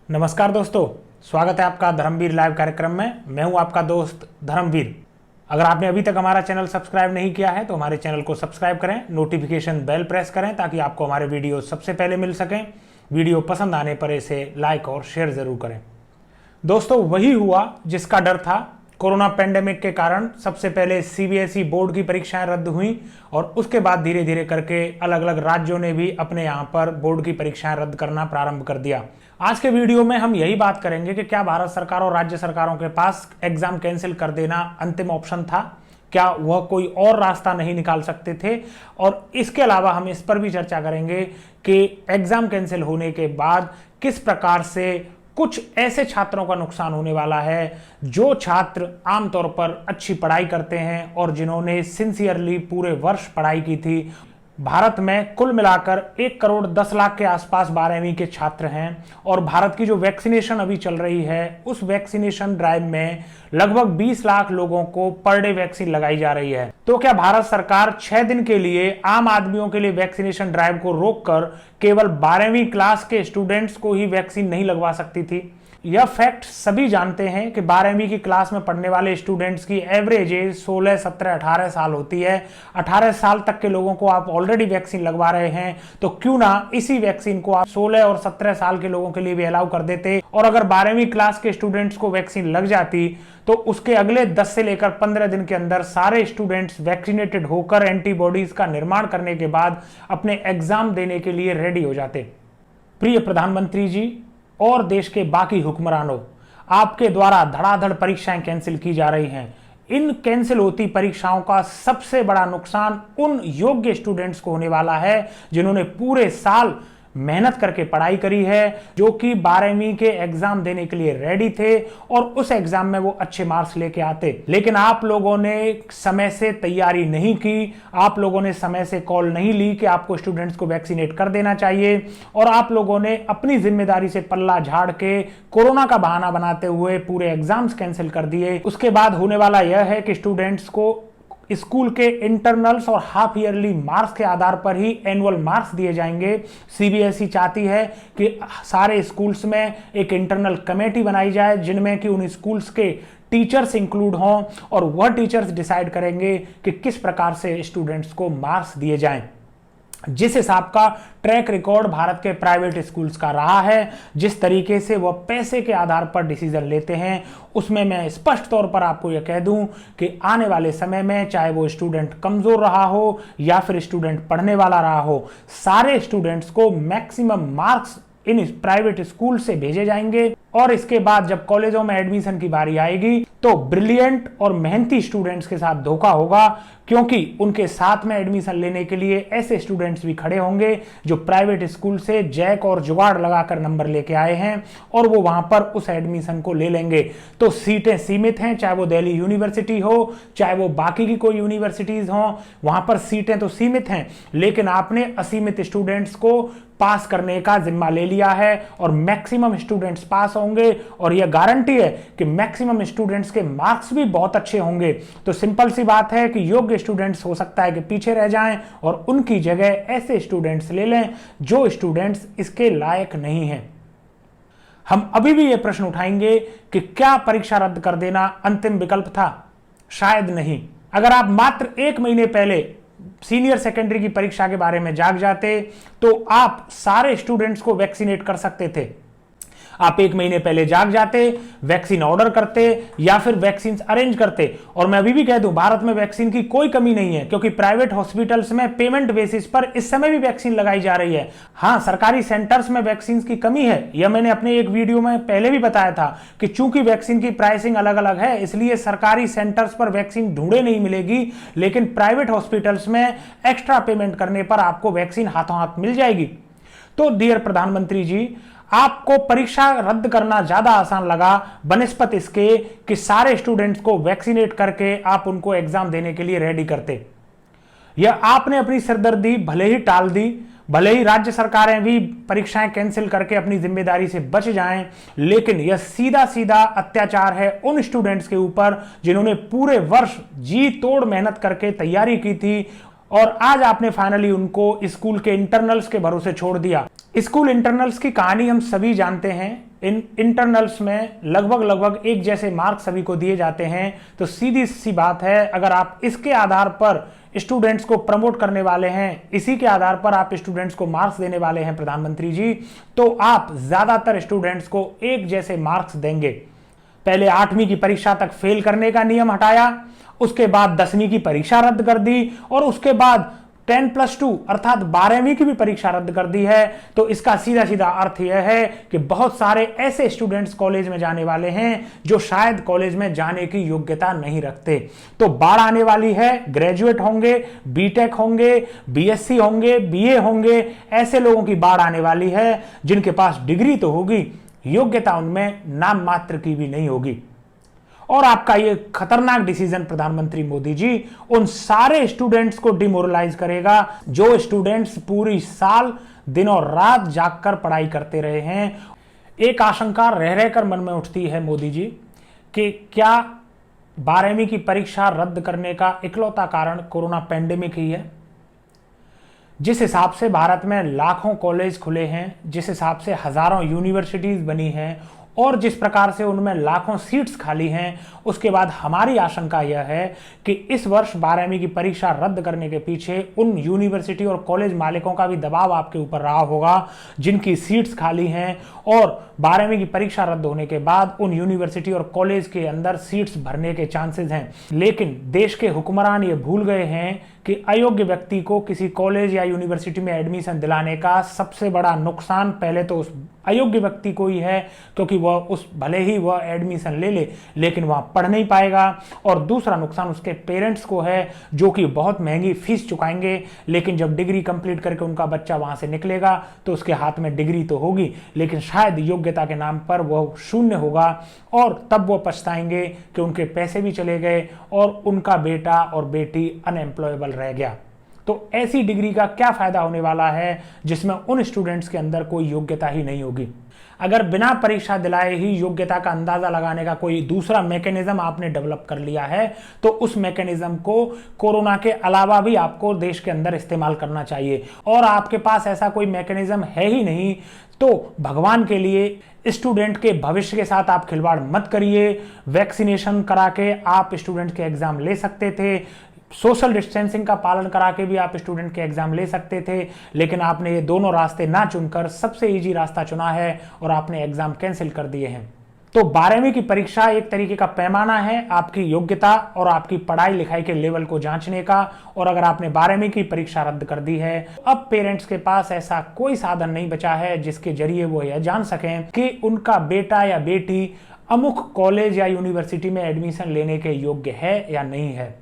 नमस्कार दोस्तों, स्वागत है आपका धर्मवीर लाइव कार्यक्रम में। मैं हूं आपका दोस्त धर्मवीर। अगर आपने अभी तक हमारा चैनल सब्सक्राइब नहीं किया है तो हमारे चैनल को सब्सक्राइब करें, नोटिफिकेशन बेल प्रेस करें ताकि आपको हमारे वीडियो सबसे पहले मिल सकें। वीडियो पसंद आने पर इसे लाइक और शेयर जरूर करें। दोस्तों, वही हुआ जिसका डर था। कोरोना पेंडेमिक के कारण सबसे पहले सीबीएसई बोर्ड की परीक्षाएं रद्द हुई और उसके बाद धीरे धीरे करके अलग अलग राज्यों ने भी अपने यहाँ पर बोर्ड की परीक्षाएं रद्द करना प्रारंभ कर दिया। आज के वीडियो में हम यही बात करेंगे कि क्या भारत सरकार और राज्य सरकारों के पास एग्जाम कैंसिल कर देना अंतिम ऑप्शन था, क्या वह कोई और रास्ता नहीं निकाल सकते थे, और इसके अलावा हम इस पर भी चर्चा करेंगे कि एग्जाम कैंसिल होने के बाद किस प्रकार से कुछ ऐसे छात्रों का नुकसान होने वाला है जो छात्र आमतौर पर अच्छी पढ़ाई करते हैं और जिन्होंने सिंसियरली पूरे वर्ष पढ़ाई की थी। भारत में कुल मिलाकर 1 करोड़ 10 लाख के आसपास 12वीं के छात्र हैं और भारत की जो वैक्सीनेशन अभी चल रही है उस वैक्सीनेशन ड्राइव में लगभग 20 लाख लोगों को पर डे वैक्सीन लगाई जा रही है। तो क्या भारत सरकार 6 दिन के लिए आम आदमियों के लिए वैक्सीनेशन ड्राइव को रोककर केवल 12वीं क्लास के स्टूडेंट्स को ही वैक्सीन नहीं लगवा सकती थी? यह फैक्ट सभी जानते हैं कि 12वीं की क्लास में पढ़ने वाले स्टूडेंट्स की एवरेज एज 16, 17, 18 साल होती है। 18 साल तक के लोगों को आप ऑलरेडी वैक्सीन लगवा रहे हैं, तो क्यों ना इसी वैक्सीन को आप 16 और 17 साल के लोगों के लिए भी अलाउ कर देते। और अगर 12वीं क्लास के स्टूडेंट्स को वैक्सीन लग जाती तो उसके अगले 10 से लेकर 15 दिन के अंदर सारे स्टूडेंट्स वैक्सीनेटेड होकर एंटीबॉडीज का निर्माण करने के बाद अपने एग्जाम देने के लिए रेडी हो जाते। प्रिय प्रधानमंत्री जी और देश के बाकी हुक्मरानों, आपके द्वारा धड़ाधड़ परीक्षाएं कैंसिल की जा रही हैं। इन कैंसिल होती परीक्षाओं का सबसे बड़ा नुकसान उन योग्य स्टूडेंट्स को होने वाला है जिन्होंने पूरे साल मेहनत करके पढ़ाई करी है, जो कि 12वीं के एग्जाम देने के लिए रेडी थे और उस एग्जाम में वो अच्छे मार्क्स लेके आते। लेकिन आप लोगों ने समय से तैयारी नहीं की, आप लोगों ने समय से कॉल नहीं ली कि आपको स्टूडेंट्स को वैक्सीनेट कर देना चाहिए, और आप लोगों ने अपनी जिम्मेदारी से पल्ला झाड़ के कोरोना का बहाना बनाते हुए पूरे एग्जाम्स कैंसिल कर दिए। उसके बाद होने वाला यह है कि स्टूडेंट्स को स्कूल के इंटरनल्स और हाफ ईयरली मार्क्स के आधार पर ही एनुअल मार्क्स दिए जाएंगे। सीबीएसई चाहती है कि सारे स्कूल्स में एक इंटरनल कमेटी बनाई जाए जिनमें कि उन स्कूल्स के टीचर्स इंक्लूड हों और वह टीचर्स डिसाइड करेंगे कि किस प्रकार से स्टूडेंट्स को मार्क्स दिए जाएं। जिस हिसाब का ट्रैक रिकॉर्ड भारत के प्राइवेट स्कूल्स का रहा है, जिस तरीके से वह पैसे के आधार पर डिसीजन लेते हैं, उसमें मैं स्पष्ट तौर पर आपको यह कह दूं कि आने वाले समय में चाहे वो स्टूडेंट कमजोर रहा हो या फिर स्टूडेंट पढ़ने वाला रहा हो, सारे स्टूडेंट्स को maximum marks in private school से भेजे जाएंगे। और इसके बाद जब कॉलेजों में एडमिशन की बारी आएगी तो ब्रिलियंट और मेहनती स्टूडेंट्स के साथ धोखा होगा, क्योंकि उनके साथ में एडमिशन लेने के लिए ऐसे स्टूडेंट्स भी खड़े होंगे जो प्राइवेट स्कूल से जैक और जुगाड़ लगाकर नंबर लेके आए हैं और वो वहां पर उस एडमिशन को ले लेंगे। तो सीटें सीमित हैं, चाहे वो दिल्ली यूनिवर्सिटी हो चाहे वो बाकी की कोई यूनिवर्सिटीज हो, वहां पर सीटें तो सीमित हैं, लेकिन आपने असीमित स्टूडेंट्स को पास करने का जिम्मा ले लिया है और मैक्सिमम स्टूडेंट्स पास होंगे और यह गारंटी है कि मैक्सिमम स्टूडेंट्स के मार्क्स भी बहुत अच्छे होंगे। तो सिंपल सी बात है कि योग्य स्टूडेंट्स हो सकता है कि पीछे रह जाएं और उनकी जगह ऐसे स्टूडेंट्स ले लें जो स्टूडेंट्स इसके लायक नहीं हैं। हम अभी भी यह प्रश्न उठाएंगे कि क्या परीक्षा रद्द कर देना अंतिम विकल्प था? शायद नहीं। अगर आप मात्र 1 महीने पहले सीनियर सेकेंडरी की परीक्षा के बारे में जाग जाते तो आप सारे स्टूडेंट्स को वैक्सीनेट कर सकते थे। आप 1 महीने पहले जाग जाते, वैक्सीन ऑर्डर करते या फिर वैक्सीन अरेंज करते। और मैं अभी भी कह दूं, भारत में वैक्सीन की कोई कमी नहीं है, क्योंकि प्राइवेट हॉस्पिटल्स में पेमेंट बेसिस पर इस समय भी वैक्सीन लगाई जा रही है। हाँ, सरकारी सेंटर्स में वैक्सीन की कमी है, यह मैंने अपने एक वीडियो में पहले भी बताया था कि चूंकि वैक्सीन की प्राइसिंग अलग अलग है इसलिए सरकारी सेंटर्स पर वैक्सीन ढूंढे नहीं मिलेगी, लेकिन प्राइवेट हॉस्पिटल्स में एक्स्ट्रा पेमेंट करने पर आपको वैक्सीन हाथों हाथ मिल जाएगी। तो डियर प्रधानमंत्री जी, आपको परीक्षा रद्द करना ज्यादा आसान लगा बनिस्पत इसके कि सारे स्टूडेंट्स को वैक्सीनेट करके आप उनको एग्जाम देने के लिए रेडी करते। यह आपने अपनी सिरदर्दी भले ही टाल दी, भले ही राज्य सरकारें भी परीक्षाएं कैंसिल करके अपनी जिम्मेदारी से बच जाएं, लेकिन यह सीधा सीधा अत्याचार है उन स्टूडेंट्स के ऊपर जिन्होंने पूरे वर्ष जी तोड़ मेहनत करके तैयारी की थी और आज आपने फाइनली उनको स्कूल के इंटरनल्स के भरोसे छोड़ दिया। स्कूल इंटरनल्स की कहानी हम सभी जानते हैं। इन इंटरनल्स में लगभग एक जैसे मार्क्स सभी को दिए जाते हैं। तो सीधी सी बात है, अगर आप इसके आधार पर स्टूडेंट्स को प्रमोट करने वाले हैं, इसी के आधार पर आप स्टूडेंट्स को मार्क्स देने वाले हैं प्रधानमंत्री जी, तो आप ज्यादातर स्टूडेंट्स को एक जैसे मार्क्स देंगे। पहले 8वीं की परीक्षा तक फेल करने का नियम हटाया, उसके बाद 10वीं की परीक्षा रद्द कर दी, और उसके बाद 10+2 अर्थात 12वीं की भी परीक्षा रद्द कर दी है। तो इसका सीधा सीधा अर्थ यह है कि बहुत सारे ऐसे स्टूडेंट्स कॉलेज में जाने वाले हैं जो शायद कॉलेज में जाने की योग्यता नहीं रखते। तो बाढ़ आने वाली है, ग्रेजुएट होंगे, बीटेक होंगे, बीएससी होंगे, बीए होंगे, ऐसे लोगों की बाढ़ आने वाली है जिनके पास डिग्री तो होगी, योग्यता उनमें नाम मात्र की भी नहीं होगी। और आपका ये खतरनाक डिसीजन प्रधानमंत्री मोदी जी उन सारे स्टूडेंट्स को डिमोरलाइज करेगा जो स्टूडेंट्स पूरी साल दिन और रात जागकर पढ़ाई करते रहे हैं। एक आशंका रह रहकर मन में उठती है मोदी जी कि क्या 12वीं की परीक्षा रद्द करने का इकलौता कारण कोरोना पैंडेमिक ही है? जिस हिसाब से भारत में लाखों कॉलेज खुले हैं, जिस हिसाब से हजारों यूनिवर्सिटीज बनी हैं, और जिस प्रकार से उनमें लाखों सीट्स खाली हैं, उसके बाद हमारी आशंका यह है कि इस वर्ष 12वीं की परीक्षा रद्द करने के पीछे उन यूनिवर्सिटी और कॉलेज मालिकों का भी दबाव आपके ऊपर रहा होगा जिनकी सीट्स खाली हैं, और 12वीं की परीक्षा रद्द होने के बाद उन यूनिवर्सिटी और कॉलेज के अंदर सीट्स भरने के चांसेस हैं। लेकिन देश के हुक्मरान ये भूल गए हैं कि अयोग्य व्यक्ति को किसी कॉलेज या यूनिवर्सिटी में एडमिशन दिलाने का सबसे बड़ा नुकसान पहले तो उस अयोग्य व्यक्ति को ही है, क्योंकि वह उस भले ही वह एडमिशन ले ले लेकिन वह पढ़ नहीं पाएगा, और दूसरा नुकसान उसके पेरेंट्स को है जो कि बहुत महंगी फीस चुकाएंगे। लेकिन जब डिग्री कंप्लीट करके उनका बच्चा वहां से निकलेगा तो उसके हाथ में डिग्री तो होगी, लेकिन शायद योग्यता के नाम पर वह शून्य होगा, और तब वो पछताएंगे कि उनके पैसे भी चले गए और उनका बेटा और बेटी अनएम्प्लॉयबल रह गया। तो ऐसी डिग्री का क्या फायदा होने वाला है जिसमें उन स्टूडेंट्स के अंदर कोई योग्यता ही नहीं होगी। अगर बिना परीक्षा दिलाए ही योग्यता का अंदाजा लगाने का कोई दूसरा मैकेनिज्म आपने डेवलप कर लिया है, तो उस मैकेनिज्म को कोरोना के अलावा भी आपको देश के अंदर इस्तेमाल करना चाहिए। और आपके पास ऐसा कोई मैकेनिज्म है ही नहीं, तो भगवान के लिए स्टूडेंट के भविष्य के साथ आप खिलवाड़ मत करिए। वैक्सीनेशन करा के आप स्टूडेंट के एग्जाम ले सकते थे, सोशल डिस्टेंसिंग का पालन करा के भी आप स्टूडेंट के एग्जाम ले सकते थे, लेकिन आपने ये दोनों रास्ते ना चुनकर सबसे इजी रास्ता चुना है और आपने एग्जाम कैंसिल कर दिए हैं। तो 12वीं की परीक्षा एक तरीके का पैमाना है आपकी योग्यता और आपकी पढ़ाई लिखाई के लेवल को जांचने का, और अगर आपने 12वीं की परीक्षा रद्द कर दी है, अब पेरेंट्स के पास ऐसा कोई साधन नहीं बचा है जिसके जरिए वो यह जान सकें कि उनका बेटा या बेटी अमुक कॉलेज या यूनिवर्सिटी में एडमिशन लेने के योग्य है या नहीं है।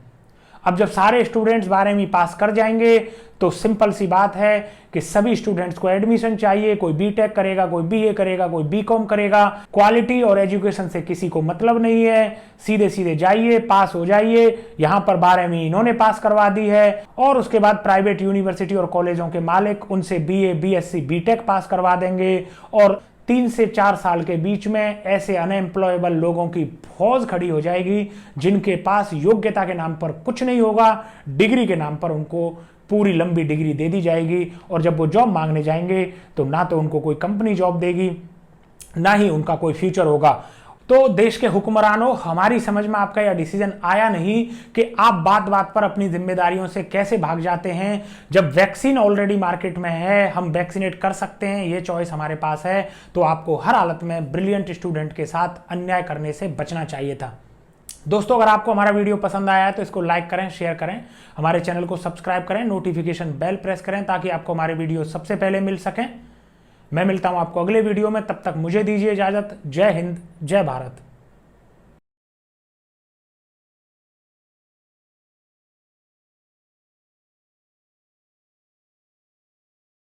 अब जब सारे स्टूडेंट्स 12वीं पास कर जाएंगे तो सिंपल सी बात है कि सभी स्टूडेंट्स को एडमिशन चाहिए। कोई बीटेक करेगा, कोई बीए करेगा, कोई बीकॉम करेगा। क्वालिटी और एजुकेशन से किसी को मतलब नहीं है, सीधे सीधे जाइए, पास हो जाइए। यहां पर 12वीं इन्होंने पास करवा दी है, और उसके बाद प्राइवेट यूनिवर्सिटी और कॉलेजों के मालिक उनसे बीए, बीएससी, बीटेक पास करवा देंगे, और 3 से 4 साल के बीच में ऐसे अनएम्प्लॉयबल लोगों की फौज खड़ी हो जाएगी जिनके पास योग्यता के नाम पर कुछ नहीं होगा, डिग्री के नाम पर उनको पूरी लंबी डिग्री दे दी जाएगी, और जब वो जॉब मांगने जाएंगे तो ना तो उनको कोई कंपनी जॉब देगी, ना ही उनका कोई फ्यूचर होगा। तो देश के हुक्मरानों, हमारी समझ में आपका यह डिसीजन आया नहीं कि आप बात बात पर अपनी जिम्मेदारियों से कैसे भाग जाते हैं। जब वैक्सीन ऑलरेडी मार्केट में है, हम वैक्सीनेट कर सकते हैं, ये चॉइस हमारे पास है, तो आपको हर हालत में ब्रिलियंट स्टूडेंट के साथ अन्याय करने से बचना चाहिए था। दोस्तों, अगर आपको हमारा वीडियो पसंद आया है तो इसको लाइक करें, शेयर करें, हमारे चैनल को सब्सक्राइब करें, नोटिफिकेशन बेल प्रेस करें ताकि आपको हमारे वीडियो सबसे पहले मिल सकें। मैं मिलता हूं आपको अगले वीडियो में, तब तक मुझे दीजिए इजाजत। जय हिंद, जय भारत।